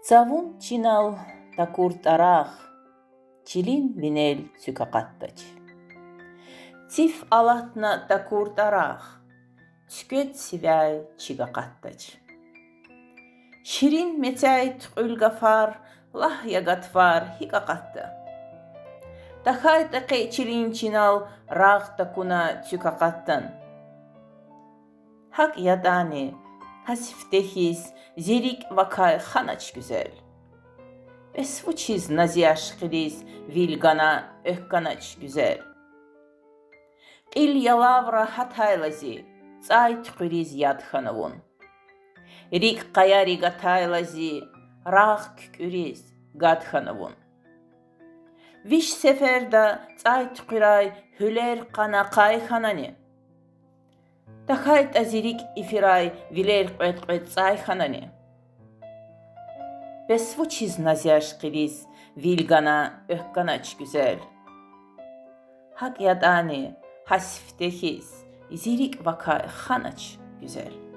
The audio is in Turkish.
Цавун чинал такур тарах, чилин винель цюкакаттач. Тиф алатна такур тарах, тюкет сивяй чигакаттач. Ширин метяй тюльгафар, лах ягатфар хикакатта. Тахай таке чилин чинал рах такуна цюкакаттан. Hak yadani, hasiftehiz, zerik vakay hanaç güzel. Besvuçiz naziyaşkiriz, vilgana ökkanaç güzel. İl yalavra hataylazi, tsay tkiriz yadhanavun. Rik kayari gataylazi, rağ küküriz gadhanavun. Viş seferde tsay tkiray hüler kana kayhanani. Тахайт азирик ифирай вилер qet tsay xanani. Besvuçiz nazyaş qiriz vilgana ökkanaç güzel. Hak yadani hasiftehiz zirik vakay xanaç güzel.